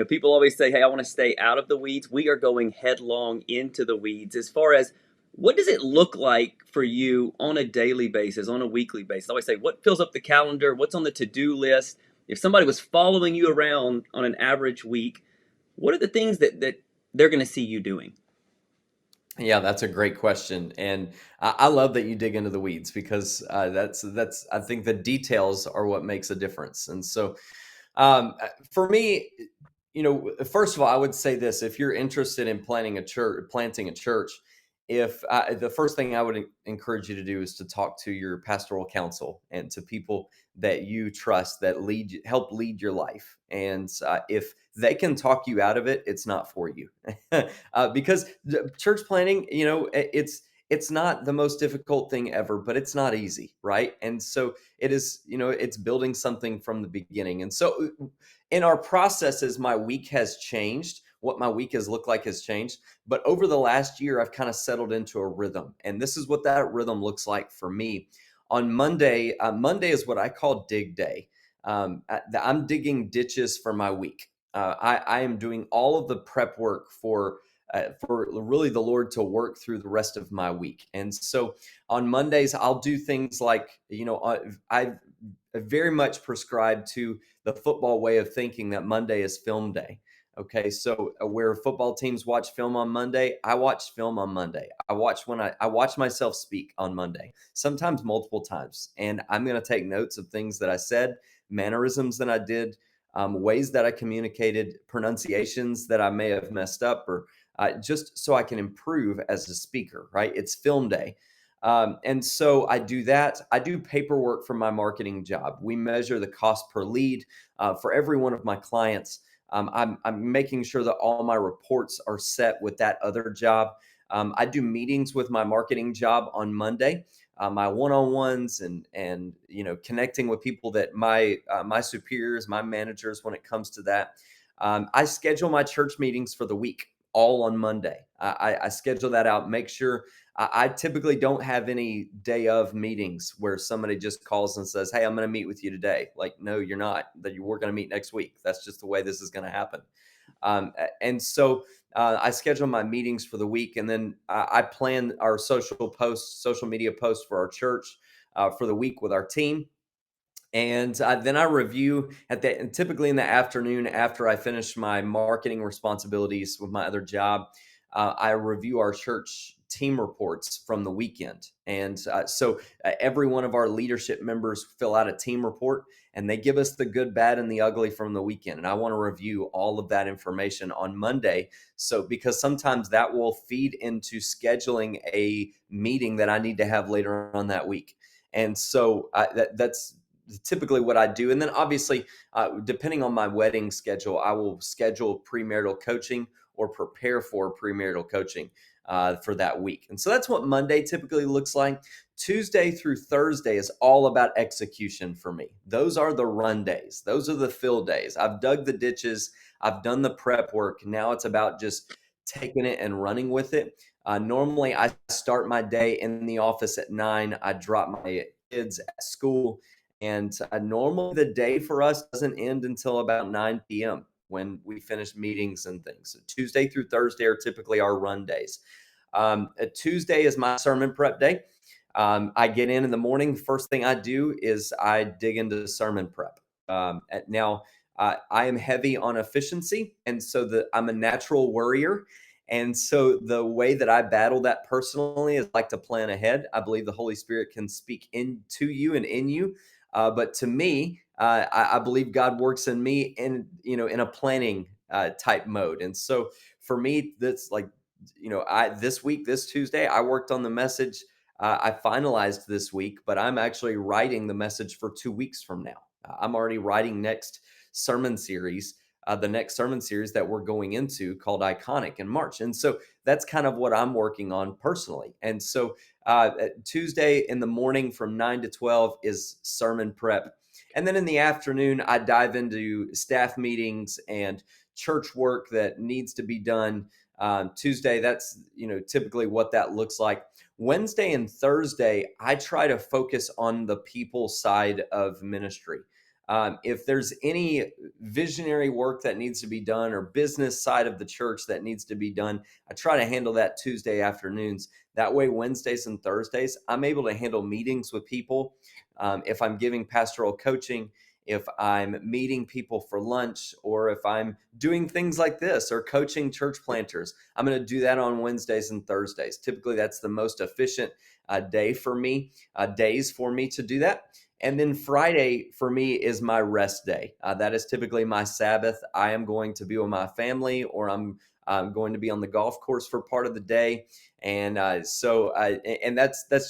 People always say, hey, I want to stay out of the weeds. We are going headlong into the weeds as far as what does it look like for you on a daily basis, on a weekly basis? I always say, what fills up the calendar? What's on the to-do list? If somebody was following you around on an average week, what are the things that they're going to see you doing? Yeah, that's a great question, and I love that you dig into the weeds because that's I think the details are what makes a difference. And so, for me, first of all, I would say this: if you're interested in planting a church, if the first thing I would encourage you to do is to talk to your pastoral council and to people that you trust that help lead your life. And if they can talk you out of it, it's not for you, because church planting, it's not the most difficult thing ever, but it's not easy, right? And so it is, it's building something from the beginning. And so in our processes, my week has changed. What my week has looked like has changed. But over the last year, I've kind of settled into a rhythm. And this is what that rhythm looks like for me. On Monday, Monday is what I call dig day. I'm digging ditches for my week. I am doing all of the prep work for really the Lord to work through the rest of my week. And so on Mondays, I'll do things like, I've very much prescribed to the football way of thinking that Monday is film day. Okay, so where football teams watch film on Monday, I watch film on Monday. I watch myself speak on Monday, sometimes multiple times, and I'm going to take notes of things that I said, mannerisms that I did, ways that I communicated, pronunciations that I may have messed up, or just so I can improve as a speaker. Right? It's film day. And so I do that. I do paperwork for my marketing job. We measure the cost per lead for every one of my clients. I'm making sure that all my reports are set with that other job. I do meetings with my marketing job on Monday, my one-on-ones, and connecting with people that my superiors, my managers, when it comes to that. I schedule my church meetings for the week all on Monday. I schedule that out. Make sure I typically don't have any day of meetings where somebody just calls and says, "Hey, I'm going to meet with you today." Like, no, you're not. We're going to meet next week. That's just the way this is going to happen. And so I schedule my meetings for the week, and then I plan our social media posts for our church for the week with our team. And then I review and typically in the afternoon after I finish my marketing responsibilities with my other job. I review our church team reports from the weekend. And every one of our leadership members fill out a team report, and they give us the good, bad, and the ugly from the weekend. And I want to review all of that information on Monday. So, because sometimes that will feed into scheduling a meeting that I need to have later on that week. And so that's typically what I do. And then obviously, depending on my wedding schedule, I will schedule premarital coaching or prepare for premarital coaching for that week. And so that's what Monday typically looks like. Tuesday through Thursday is all about execution for me. Those are the run days. Those are the fill days. I've dug the ditches. I've done the prep work. Now it's about just taking it and running with it. Normally, I start my day in the office at 9. I drop my kids at school. And normally the day for us doesn't end until about 9 p.m. when we finish meetings and things. So Tuesday through Thursday are typically our run days. Tuesday is my sermon prep day. I get in the morning. The first thing I do is I dig into sermon prep. Now, I am heavy on efficiency, and so I'm a natural worrier. And so the way that I battle that personally is like to plan ahead. I believe the Holy Spirit can speak into you and in you, but to me, I believe God works in me in a planning type mode. And so for me, that's like, this Tuesday, I worked on the message. I finalized this week, but I'm actually writing the message for 2 weeks from now. I'm already writing the next sermon series that we're going into called Iconic in March. And so that's kind of what I'm working on personally. And so Tuesday in the morning from 9 to 12 is sermon prep. And then in the afternoon, I dive into staff meetings and church work that needs to be done. Tuesday, that's typically what that looks like. Wednesday and Thursday, I try to focus on the people side of ministry. If there's any visionary work that needs to be done or business side of the church that needs to be done, I try to handle that Tuesday afternoons. That way, Wednesdays and Thursdays, I'm able to handle meetings with people. If I'm giving pastoral coaching, if I'm meeting people for lunch, or if I'm doing things like this or coaching church planters, I'm going to do that on Wednesdays and Thursdays. Typically, that's the most efficient days for me to do that. And then Friday for me is my rest day. That is typically my Sabbath. I am going to be with my family, or I'm going to be on the golf course for part of the day, and that's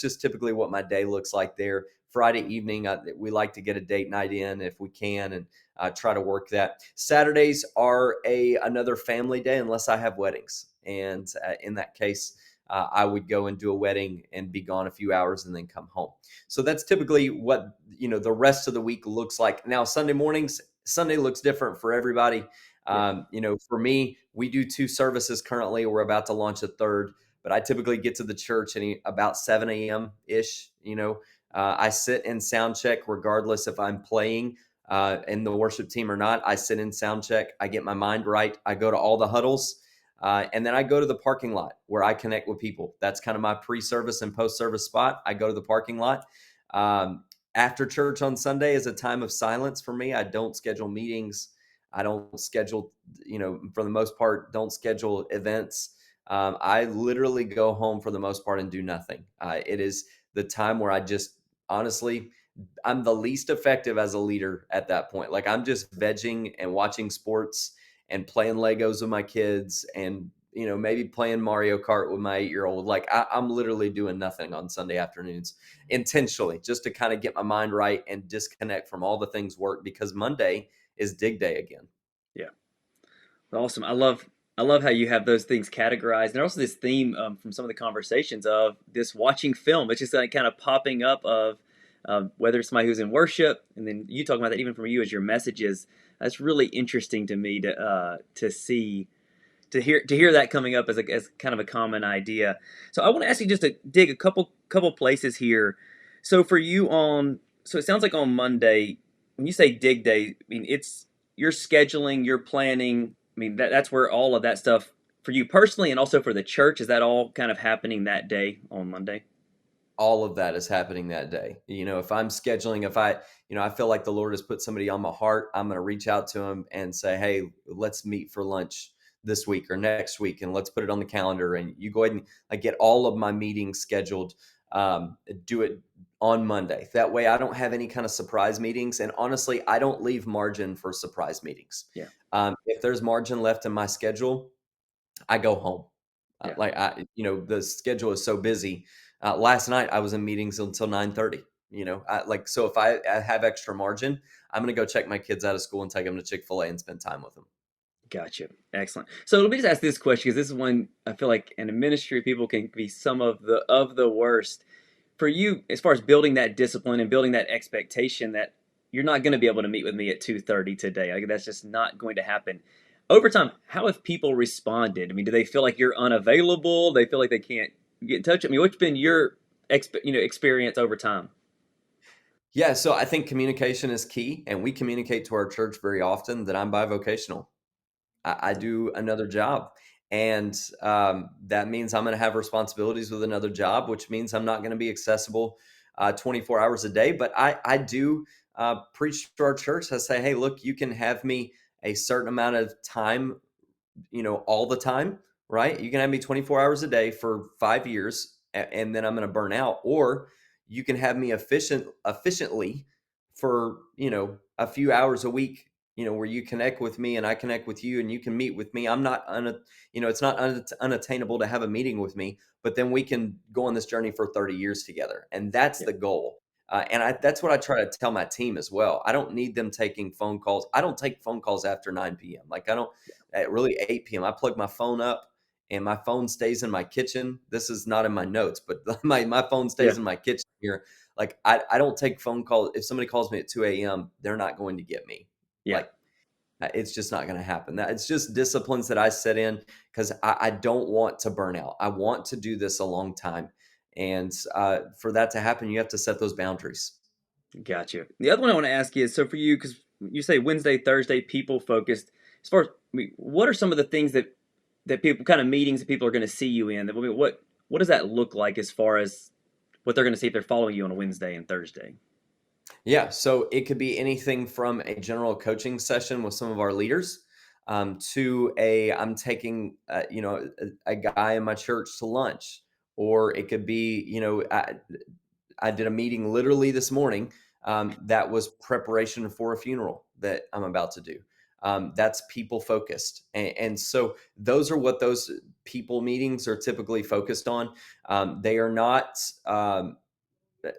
just typically what my day looks like there. Friday evening, we like to get a date night in if we can, and try to work that. Saturdays are another family day unless I have weddings, and in that case, I would go and do a wedding and be gone a few hours and then come home. So that's typically what the rest of the week looks like. Now Sunday mornings, Sunday looks different for everybody. Yeah. For me, we do two services currently. We're about to launch a third, but I typically get to the church about 7 a.m. ish. I sit in sound check regardless if I'm playing in the worship team or not. I sit in sound check. I get my mind right. I go to all the huddles. And then I go to the parking lot where I connect with people. That's kind of my pre-service and post-service spot. I go to the parking lot. After church on Sunday is a time of silence for me. I don't schedule meetings. I don't schedule, for the most part, don't schedule events. I literally go home for the most part and do nothing. It is the time where I just honestly, I'm the least effective as a leader at that point. Like I'm just vegging and watching sports and playing Legos with my kids, and maybe playing Mario Kart with my 8-year-old. Like I'm literally doing nothing on Sunday afternoons intentionally, just to kind of get my mind right and disconnect from all the things work, because Monday is dig day again. Yeah. Awesome. I love how you have those things categorized. And also this theme from some of the conversations of this watching film. It's just like kind of popping up of whether it's somebody who's in worship, and then you talking about that even from you as your messages. That's really interesting to me to see to hear that coming up as kind of a common idea. So I want to ask you just to dig a couple places here. So for you so it sounds like on Monday, when you say dig day, I mean it's you're scheduling, you're planning. I mean that's where all of that stuff for you personally and also for the church, is that all kind of happening that day on Monday? All of that is happening that day. If I'm scheduling, if I feel like the Lord has put somebody on my heart, I'm going to reach out to him and say, hey, let's meet for lunch this week or next week, and let's put it on the calendar. And you go ahead and get all of my meetings scheduled. Do it on Monday. That way I don't have any kind of surprise meetings. And honestly, I don't leave margin for surprise meetings. Yeah. If there's margin left in my schedule, I go home. Yeah. The schedule is so busy. Last night I was in meetings until 9:30. So if I have extra margin, I'm gonna go check my kids out of school and take them to Chick-fil-A and spend time with them. Gotcha. Excellent. So let me just ask this question because this is one I feel like in a ministry people can be some of the worst. For you, as far as building that discipline and building that expectation that you're not going to be able to meet with me at 2:30 today, like that's just not going to happen. Over time, how have people responded? I mean, do they feel like you're unavailable? They feel like they can't get in touch with me. What's been your experience over time? Yeah, so I think communication is key, and we communicate to our church very often that I'm bivocational. I do another job. And that means I'm going to have responsibilities with another job, which means I'm not going to be accessible 24 hours a day. But I do preach to our church. I say, hey, look, you can have me a certain amount of time, all the time, right? You can have me 24 hours a day for 5 years, and then I'm going to burn out. Or you can have me efficiently for, a few hours a week, where you connect with me and I connect with you and you can meet with me. I'm not, it's not unattainable to have a meeting with me, but then we can go on this journey for 30 years together. And that's Yeah. the goal. That's what I try to tell my team as well. I don't need them taking phone calls. I don't take phone calls after 9 p.m. Like I don't, at really 8 p.m. I plug my phone up and my phone stays in my kitchen. This is not in my notes, but my phone Yeah. stays in my kitchen here. Like I don't take phone calls. If somebody calls me at 2 a.m., they're not going to get me. Yeah. Like it's just not going to happen. It's just disciplines that I set in because I don't want to burn out. I want to do this a long time. And for that to happen, you have to set those boundaries. Gotcha. The other one I want to ask you is, so for you, because you say Wednesday, Thursday, people focused. As far as, what are some of the things that people, kind of meetings that people are going to see you in? What does that look like as far as what they're going to see if they're following you on a Wednesday and Thursday? Yeah, so it could be anything from a general coaching session with some of our leaders, to a I'm taking a guy in my church to lunch, or it could be I did a meeting literally this morning, that was preparation for a funeral that I'm about to do. That's people focused, and so those are what those people meetings are typically focused on. They are not.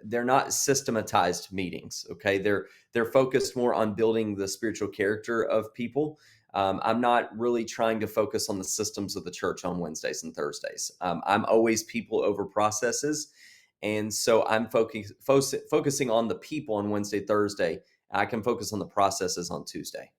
They're not systematized meetings. Okay, they're focused more on building the spiritual character of people. I'm not really trying to focus on the systems of the church on Wednesdays and Thursdays. I'm always people over processes, and so I'm focusing on the people on Wednesday, Thursday. I can focus on the processes on Tuesday.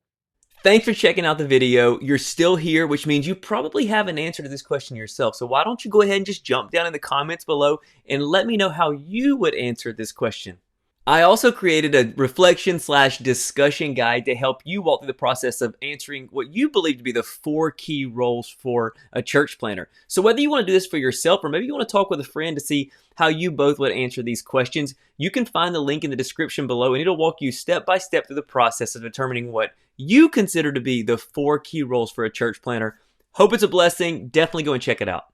Thanks for checking out the video. You're still here, which means you probably have an answer to this question yourself. So why don't you go ahead and just jump down in the comments below and let me know how you would answer this question. I also created a reflection slash discussion guide to help you walk through the process of answering what you believe to be the 4 key roles for a church planner. So whether you want to do this for yourself or maybe you want to talk with a friend to see how you both would answer these questions, you can find the link in the description below and it'll walk you step by step through the process of determining what you consider to be the 4 key roles for a church planner. Hope it's a blessing. Definitely go and check it out.